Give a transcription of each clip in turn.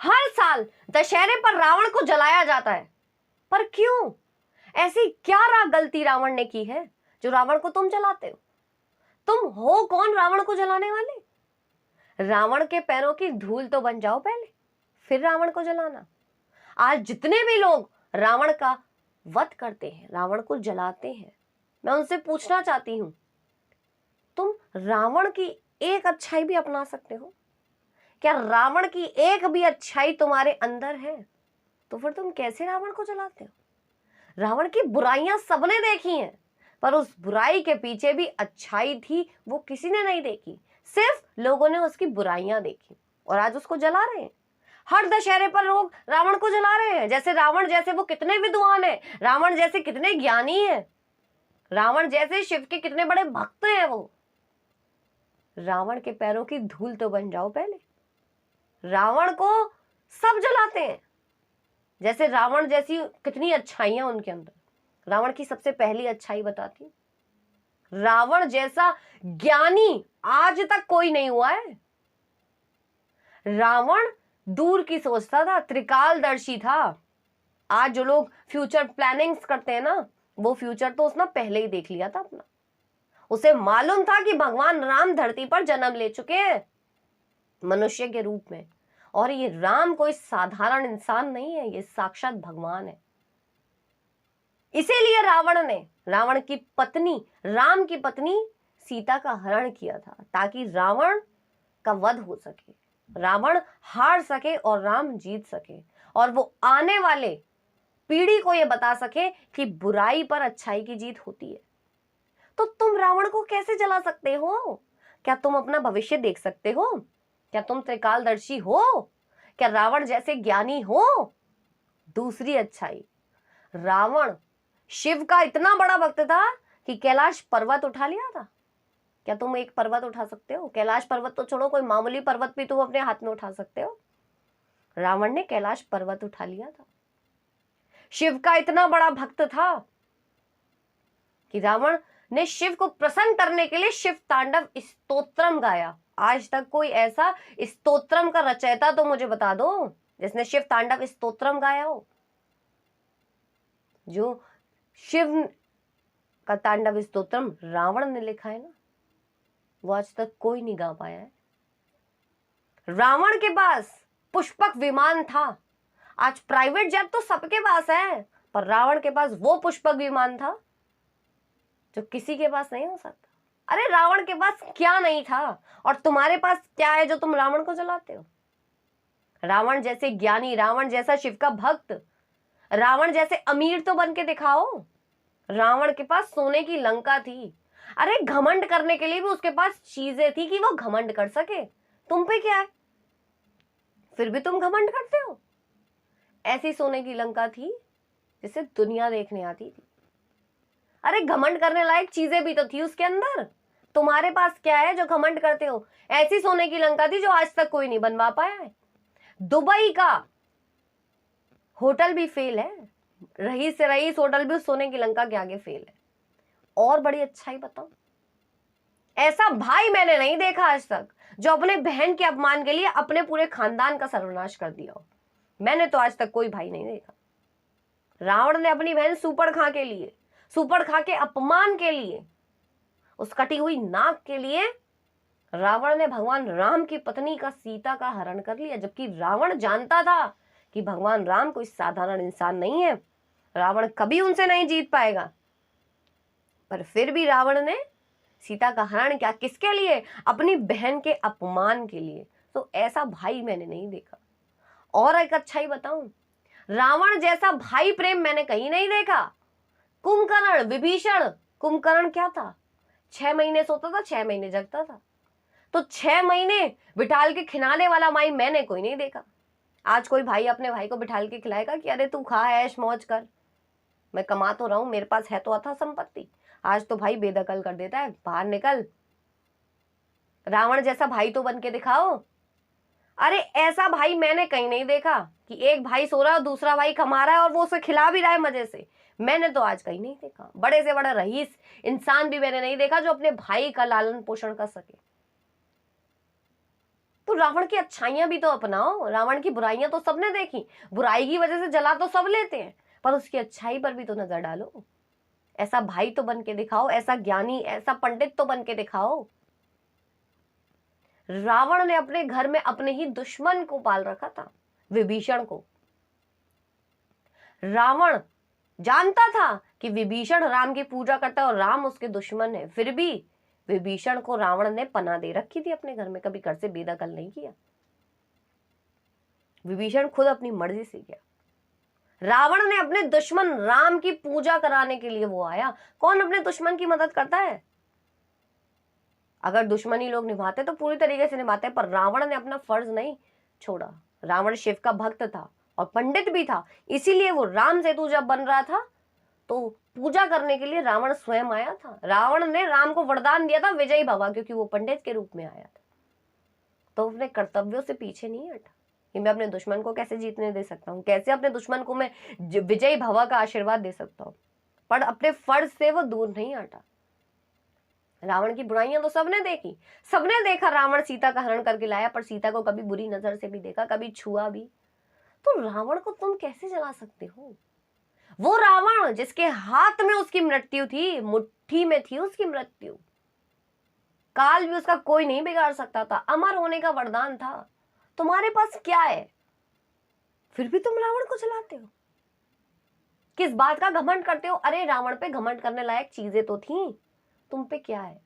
हर साल दशहरे पर रावण को जलाया जाता है, पर क्यों? ऐसी क्या गलती रावण ने की है जो रावण को तुम जलाते हो? तुम हो कौन रावण को जलाने वाले? रावण के पैरों की धूल तो बन जाओ पहले, फिर रावण को जलाना। आज जितने भी लोग रावण का वध करते हैं, रावण को जलाते हैं, मैं उनसे पूछना चाहती हूं, तुम रावण की एक अच्छाई भी अपना सकते हो क्या? रावण की एक भी अच्छाई तुम्हारे अंदर है तो फिर तुम कैसे रावण को जलाते हो? रावण की बुराइयां सबने देखी हैं, पर उस बुराई के पीछे भी अच्छाई थी, वो किसी ने नहीं देखी। सिर्फ लोगों ने उसकी बुराइयां देखी और आज उसको जला रहे हैं। हर दशहरे पर लोग रावण को जला रहे हैं, जैसे रावण जैसे वो कितने विद्वान हैं, रावण जैसे कितने ज्ञानी हैं, रावण जैसे शिव के कितने बड़े भक्त हैं। वो रावण के पैरों की धूल तो बन जाओ पहले। रावण को सब जलाते हैं, जैसे रावण जैसी कितनी अच्छाइयां उनके अंदर। रावण की सबसे पहली अच्छाई बताती हूं, रावण जैसा ज्ञानी आज तक कोई नहीं हुआ है। रावण दूर की सोचता था, त्रिकालदर्शी था। आज जो लोग फ्यूचर प्लानिंग्स करते हैं ना, वो फ्यूचर तो उसने पहले ही देख लिया था अपना। उसे मालूम था कि भगवान राम धरती पर जन्म ले चुके हैं मनुष्य के रूप में, और ये राम कोई साधारण इंसान नहीं है, ये साक्षात भगवान है। इसीलिए रावण ने रावण की पत्नी, राम की पत्नी सीता का हरण किया था, ताकि रावण का वध हो सके, रावण हार सके और राम जीत सके, और वो आने वाले पीढ़ी को ये बता सके कि बुराई पर अच्छाई की जीत होती है। तो तुम रावण को कैसे जला सकते हो? क्या तुम अपना भविष्य देख सकते हो? क्या तुम त्रिकालदर्शी हो? क्या रावण जैसे ज्ञानी हो? दूसरी अच्छाई, रावण शिव का इतना बड़ा भक्त था कि कैलाश पर्वत उठा लिया था। क्या तुम एक पर्वत उठा सकते हो? कैलाश पर्वत तो छोड़ो, कोई मामूली पर्वत भी तुम अपने हाथ में उठा सकते हो? रावण ने कैलाश पर्वत उठा लिया था। शिव का इतना बड़ा भक्त था कि रावण ने शिव को प्रसन्न करने के लिए शिव तांडव स्तोत्रम गाया। आज तक कोई ऐसा स्तोत्रम का रचयिता तो मुझे बता दो जिसने शिव तांडव स्तोत्रम गाया हो। जो शिव का तांडव स्तोत्रम रावण ने लिखा है ना, वो आज तक कोई नहीं गा पाया है। रावण के पास पुष्पक विमान था। आज प्राइवेट जेट तो सबके पास है, पर रावण के पास वो पुष्पक विमान था जो किसी के पास नहीं हो सकता। अरे रावण के पास क्या नहीं था और तुम्हारे पास क्या है जो तुम रावण को जलाते हो? रावण जैसे ज्ञानी, रावण जैसा शिव का भक्त, रावण जैसे अमीर तो बन के दिखाओ। रावण के पास सोने की लंका थी। अरे घमंड करने के लिए भी उसके पास चीजें थी कि वो घमंड कर सके। तुम पे क्या है, फिर भी तुम घमंड करते हो। ऐसी सोने की लंका थी जिसे दुनिया देखने आती थी। अरे घमंड करने लायक चीजें भी तो थी उसके अंदर। तुम्हारे पास क्या है जो घमंड करते हो? ऐसी सोने की लंका थी जो आज तक कोई नहीं बनवा पाया है। दुबई का होटल भी फेल है, रईस से रईस होटल भी उस सोने की लंका के आगे फेल है। और बड़ी अच्छाई बताओ, ऐसा भाई मैंने नहीं देखा आज तक जो अपने बहन के अपमान के लिए अपने पूरे खानदान का सर्वनाश कर दिया हो। मैंने तो आज तक कोई भाई नहीं देखा। रावण ने अपनी बहन सूपड़खा के लिए, सूपड़खा के अपमान के लिए, उस कटी हुई नाक के लिए रावण ने भगवान राम की पत्नी का, सीता का हरण कर लिया। जबकि रावण जानता था कि भगवान राम कोई साधारण इंसान नहीं है, रावण कभी उनसे नहीं जीत पाएगा, पर फिर भी रावण ने सीता का हरण किया। किसके लिए? अपनी बहन के अपमान के लिए। तो ऐसा भाई मैंने नहीं देखा। और एक अच्छाई बताऊं, रावण जैसा भाई प्रेम मैंने कहीं नहीं देखा। कुंभकर्ण, विभीषण, कुंभकर्ण क्या था? 6 महीने सोता था, 6 महीने जगता था। तो 6 महीने बिठाल के खिलाने वाला भाई मैंने कोई नहीं देखा। आज कोई भाई अपने भाई को बिठाल के खिलाएगा कि अरे तू खा, ऐश मौज कर, मैं कमा तो रहा हूं, मेरे पास है तो अथा संपत्ति। आज तो भाई बेदखल कर देता है, बाहर निकल, रावण जैसा भाई तो बन के दिखाओ। अरे ऐसा भाई मैंने कहीं नहीं देखा कि एक भाई सो रहा है, दूसरा भाई कमा रहा है और वो उसे खिला भी रहा है मजे से। मैंने तो आज कहीं नहीं देखा। बड़े से बड़ा रईस इंसान भी मैंने नहीं देखा जो अपने भाई का लालन पोषण कर सके। तो रावण की अच्छाइयां भी तो अपनाओ। रावण की बुराइयां तो सबने देखी, बुराई की वजह से जला तो सब लेते हैं, पर उसकी अच्छाई पर भी तो नजर डालो। ऐसा भाई तो बन के दिखाओ, ऐसा ज्ञानी, ऐसा पंडित तो बन के दिखाओ। रावण ने अपने घर में अपने ही दुश्मन को पाल रखा था, विभीषण को। रावण जानता था कि विभीषण राम की पूजा करता है और राम उसके दुश्मन है, फिर भी विभीषण को रावण ने पनाह दे रखी थी अपने घर में, कभी घर से बेदखल नहीं किया। विभीषण खुद अपनी मर्जी से गया। रावण ने अपने दुश्मन राम की पूजा कराने के लिए वो आया। कौन अपने दुश्मन की मदद करता है? अगर दुश्मनी लोग निभाते तो पूरी तरीके से निभाते, पर रावण ने अपना फर्ज नहीं छोड़ा। रावण शिव का भक्त था और पंडित भी था, इसीलिए वो राम सेतु जब बन रहा था तो पूजा करने के लिए रावण स्वयं आया था। रावण ने राम को वरदान दिया था विजयी भव, क्योंकि वो पंडित के रूप में आया था। तो अपने कर्तव्यों से पीछे नहीं हटा कि मैं अपने दुश्मन को कैसे जीतने दे सकता हूँ, कैसे अपने दुश्मन को मैं विजयी भव का आशीर्वाद दे सकता हूँ, पर अपने फर्ज से वो दूर नहीं हटा। रावण की बुराइयां तो सबने देखी, सबने देखा रावण सीता का हरण करके लाया, पर सीता को कभी बुरी नजर से भी देखा, कभी छुआ भी। तो रावण को तुम कैसे जला सकते हो? वो रावण जिसके हाथ में उसकी मृत्यु थी, मुट्ठी में थी उसकी मृत्यु, काल भी उसका कोई नहीं बिगाड़ सकता था, अमर होने का वरदान था। तुम्हारे पास क्या है? फिर भी तुम रावण को जलाते हो। किस बात का घमंड करते हो? अरे रावण पे घमंड करने लायक चीजें तो थी, तुम पे क्या है?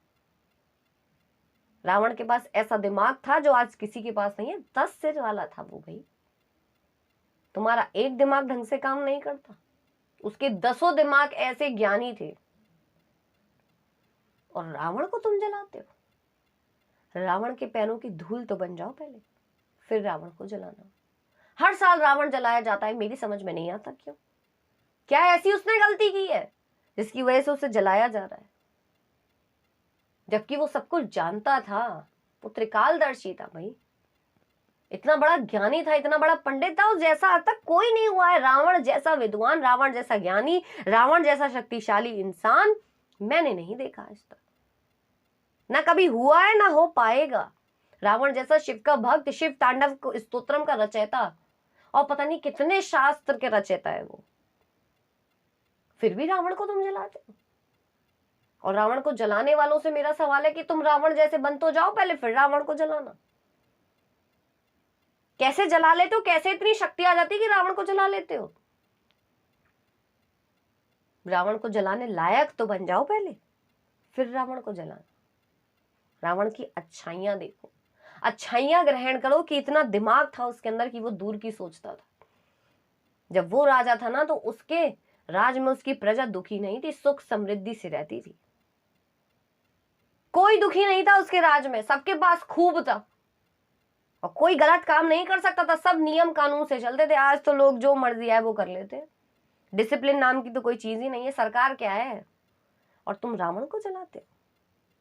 रावण के पास ऐसा दिमाग था जो आज किसी के पास नहीं है। 10 सिर वाला था वो भाई। तुम्हारा एक दिमाग ढंग से काम नहीं करता, उसके 10 दिमाग ऐसे ज्ञानी थे, और रावण को तुम जलाते हो। रावण के पैरों की धूल तो बन जाओ पहले, फिर रावण को जलाना। हर साल रावण जलाया जाता है, मेरी समझ में नहीं आता क्यों। क्या ऐसी उसने गलती की है जिसकी वजह से उसे जलाया जा रहा है? जबकि वो सब कुछ जानता था, वो त्रिकालदर्शी था भाई, इतना बड़ा ज्ञानी था, इतना बड़ा पंडित था, उस जैसा आज तक कोई नहीं हुआ है। रावण जैसा विद्वान, रावण जैसा ज्ञानी, रावण जैसा शक्तिशाली इंसान मैंने नहीं देखा आज तक, ना कभी हुआ है ना हो पाएगा। रावण जैसा शिव का भक्त, शिव तांडव स्तोत्रम का रचयिता, और पता नहीं कितने शास्त्र के रचयिता है वो, फिर भी रावण को तुम जलाते हो। और रावण को जलाने वालों से मेरा सवाल है कि तुम रावण जैसे बन तो जाओ पहले, फिर रावण को जलाना। कैसे जला लेते हो? कैसे इतनी शक्ति आ जाती है कि रावण को जला लेते हो? रावण को जलाने लायक तो बन जाओ पहले, फिर रावण को जलाना। रावण की अच्छाइयां देखो, अच्छाइयां ग्रहण करो कि इतना दिमाग था उसके अंदर कि वो दूर की सोचता था। जब वो राजा था ना, तो उसके राज में उसकी प्रजा दुखी नहीं थी, सुख समृद्धि से रहती थी। कोई दुखी नहीं था उसके राज में, सबके पास खूब था, और कोई गलत काम नहीं कर सकता था, सब नियम कानून से चलते थे। आज तो लोग जो मर्जी है वो कर लेते हैं, डिसिप्लिन नाम की तो कोई चीज ही नहीं है, सरकार क्या है, और तुम रावण को जलाते हो।